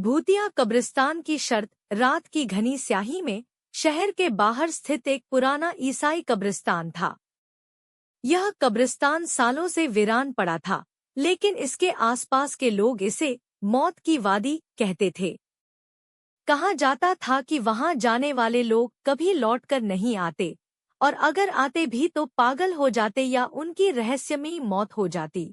भूतिया कब्रिस्तान की शर्त। रात की घनी स्याही में शहर के बाहर स्थित एक पुराना ईसाई कब्रिस्तान था। यह कब्रिस्तान सालों से वीरान पड़ा था, लेकिन इसके आसपास के लोग इसे मौत की वादी कहते थे। कहा जाता था कि वहां जाने वाले लोग कभी लौटकर नहीं आते, और अगर आते भी तो पागल हो जाते या उनकी रहस्यमयी मौत हो जाती।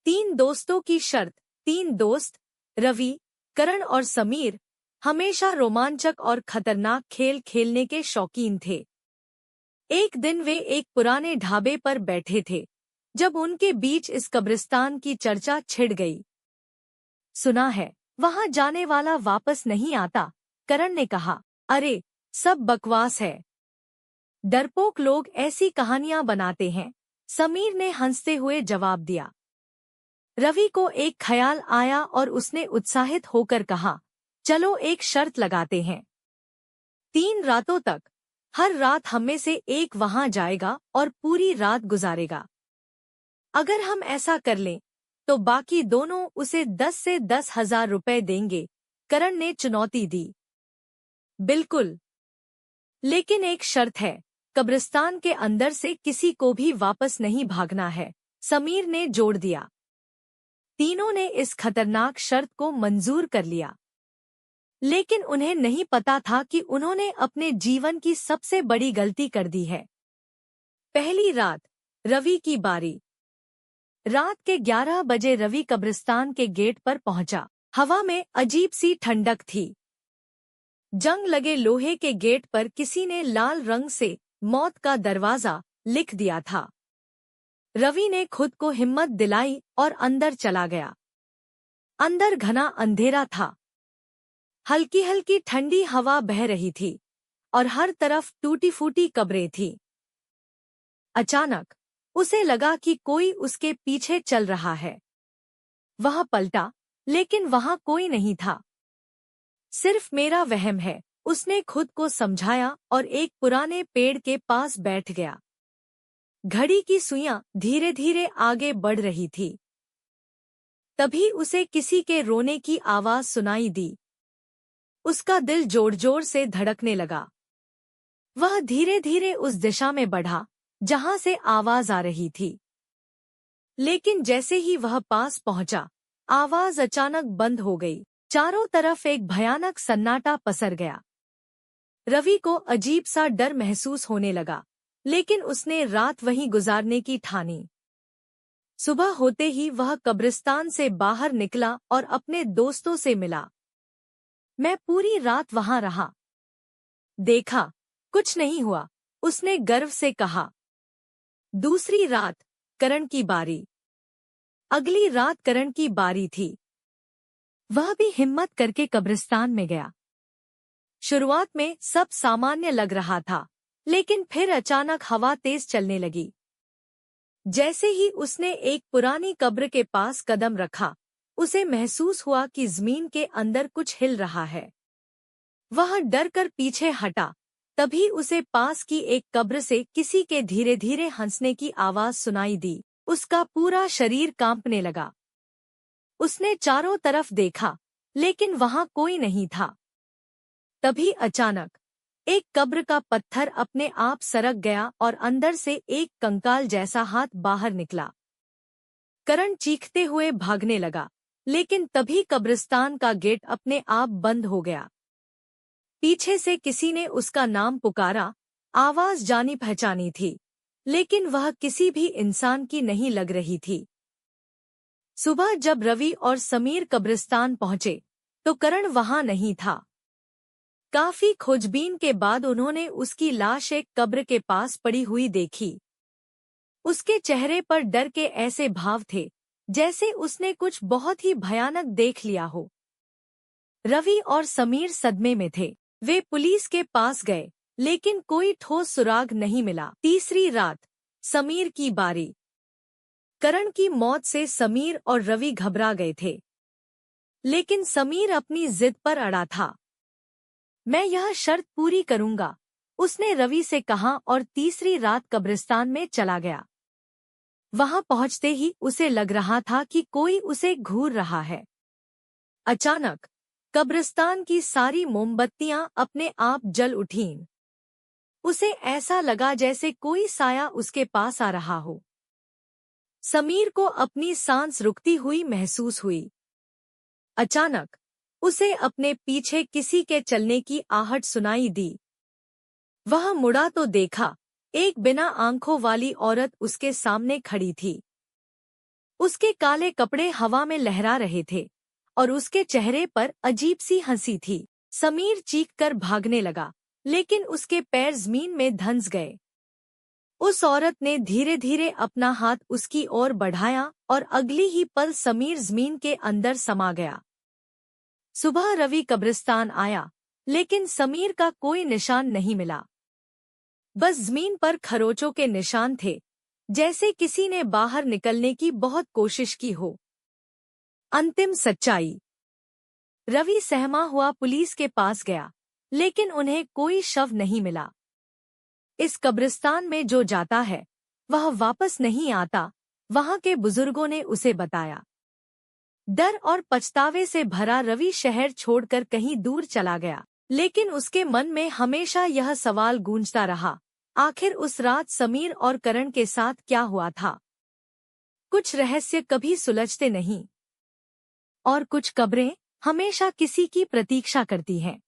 3 दोस्तों की शर्त। 3 दोस्त, रवि, करण और समीर, हमेशा रोमांचक और खतरनाक खेल खेलने के शौकीन थे। एक दिन वे एक पुराने ढाबे पर बैठे थे, जब उनके बीच इस कब्रिस्तान की चर्चा छिड़ गई। सुना है, वहां जाने वाला वापस नहीं आता, करण ने कहा। अरे, सब बकवास है। डरपोक लोग ऐसी कहानियां बनाते हैं, समीर ने हंसते हुए जवाब दिया। रवि को एक ख्याल आया और उसने उत्साहित होकर कहा, चलो एक शर्त लगाते हैं। 3 रातों तक, हर रात हम में से एक वहां जाएगा और पूरी रात गुजारेगा। अगर हम ऐसा कर लें, तो बाकी दोनों उसे 10 से 10,000 रुपए देंगे, करण ने चुनौती दी। बिल्कुल, लेकिन एक शर्त है, कब्रिस्तान के अंदर से किसी को भी वापस नहीं भागना है, समीर ने जोड़ दिया। तीनों ने इस खतरनाक शर्त को मंजूर कर लिया, लेकिन उन्हें नहीं पता था कि उन्होंने अपने जीवन की सबसे बड़ी गलती कर दी है। पहली रात, रवि की बारी। रात के 11 बजे रवि कब्रिस्तान के गेट पर पहुंचा। हवा में अजीब सी ठंडक थी। जंग लगे लोहे के गेट पर किसी ने लाल रंग से मौत का दरवाजा लिख दिया था। रवि ने खुद को हिम्मत दिलाई और अंदर चला गया। अंदर घना अंधेरा था। हल्की हल्की ठंडी हवा बह रही थी और हर तरफ टूटी फूटी कब्रें थी। अचानक उसे लगा कि कोई उसके पीछे चल रहा है। वह पलटा, लेकिन वहां कोई नहीं था। सिर्फ मेरा वहम है, उसने खुद को समझाया और एक पुराने पेड़ के पास बैठ गया। घड़ी की सुइयां धीरे धीरे आगे बढ़ रही थी। तभी उसे किसी के रोने की आवाज सुनाई दी। उसका दिल जोर जोर से धड़कने लगा। वह धीरे धीरे उस दिशा में बढ़ा जहां से आवाज आ रही थी। लेकिन जैसे ही वह पास पहुंचा, आवाज अचानक बंद हो गई। चारों तरफ एक भयानक सन्नाटा पसर गया। रवि को अजीब सा डर महसूस होने लगा, लेकिन उसने रात वहीं गुजारने की ठानी। सुबह होते ही वह कब्रिस्तान से बाहर निकला और अपने दोस्तों से मिला। मैं पूरी रात वहां रहा। देखा, कुछ नहीं हुआ, उसने गर्व से कहा। दूसरी रात, करण की बारी। अगली रात करण की बारी थी। वह भी हिम्मत करके कब्रिस्तान में गया। शुरुआत में सब सामान्य लग रहा था, लेकिन फिर अचानक हवा तेज चलने लगी। जैसे ही उसने एक पुरानी कब्र के पास कदम रखा, उसे महसूस हुआ कि जमीन के अंदर कुछ हिल रहा है। वह डर कर पीछे हटा। तभी उसे पास की एक कब्र से किसी के धीरे धीरे हंसने की आवाज सुनाई दी। उसका पूरा शरीर कांपने लगा। उसने चारों तरफ देखा, लेकिन वहां कोई नहीं था। तभी अचानक एक कब्र का पत्थर अपने आप सरक गया और अंदर से एक कंकाल जैसा हाथ बाहर निकला। करण चीखते हुए भागने लगा, लेकिन तभी कब्रिस्तान का गेट अपने आप बंद हो गया। पीछे से किसी ने उसका नाम पुकारा। आवाज जानी पहचानी थी, लेकिन वह किसी भी इंसान की नहीं लग रही थी। सुबह जब रवि और समीर कब्रिस्तान पहुंचे, तो करण वहां नहीं था। काफी खोजबीन के बाद उन्होंने उसकी लाश एक कब्र के पास पड़ी हुई देखी। उसके चेहरे पर डर के ऐसे भाव थे, जैसे उसने कुछ बहुत ही भयानक देख लिया हो। रवि और समीर सदमे में थे। वे पुलिस के पास गए, लेकिन कोई ठोस सुराग नहीं मिला। तीसरी रात, समीर की बारी। करण की मौत से समीर और रवि घबरा गए थे, लेकिन समीर अपनी जिद पर अड़ा था। मैं यह शर्त पूरी करूंगा, उसने रवि से कहा और तीसरी रात कब्रिस्तान में चला गया। वहां पहुंचते ही उसे लग रहा था कि कोई उसे घूर रहा है। अचानक कब्रिस्तान की सारी मोमबत्तियां अपने आप जल उठीं। उसे ऐसा लगा जैसे कोई साया उसके पास आ रहा हो। समीर को अपनी सांस रुकती हुई महसूस हुई। अचानक उसे अपने पीछे किसी के चलने की आहट सुनाई दी। वह मुड़ा तो देखा, एक बिना आंखों वाली औरत उसके सामने खड़ी थी। उसके काले कपड़े हवा में लहरा रहे थे और उसके चेहरे पर अजीब सी हंसी थी। समीर चीखकर भागने लगा, लेकिन उसके पैर जमीन में धंस गए। उस औरत ने धीरे धीरे अपना हाथ उसकी ओर बढ़ाया और अगली ही पल समीर जमीन के अंदर समा गया। सुबह रवि कब्रिस्तान आया, लेकिन समीर का कोई निशान नहीं मिला। बस जमीन पर खरोचों के निशान थे, जैसे किसी ने बाहर निकलने की बहुत कोशिश की हो। अंतिम सच्चाई। रवि सहमा हुआ पुलिस के पास गया, लेकिन उन्हें कोई शव नहीं मिला। इस कब्रिस्तान में जो जाता है वह वापस नहीं आता, वहां के बुजुर्गों ने उसे बताया। डर और पछतावे से भरा रवि शहर छोड़कर कहीं दूर चला गया, लेकिन उसके मन में हमेशा यह सवाल गूंजता रहा, आखिर उस रात समीर और करण के साथ क्या हुआ था। कुछ रहस्य कभी सुलझते नहीं और कुछ कब्रें हमेशा किसी की प्रतीक्षा करती हैं।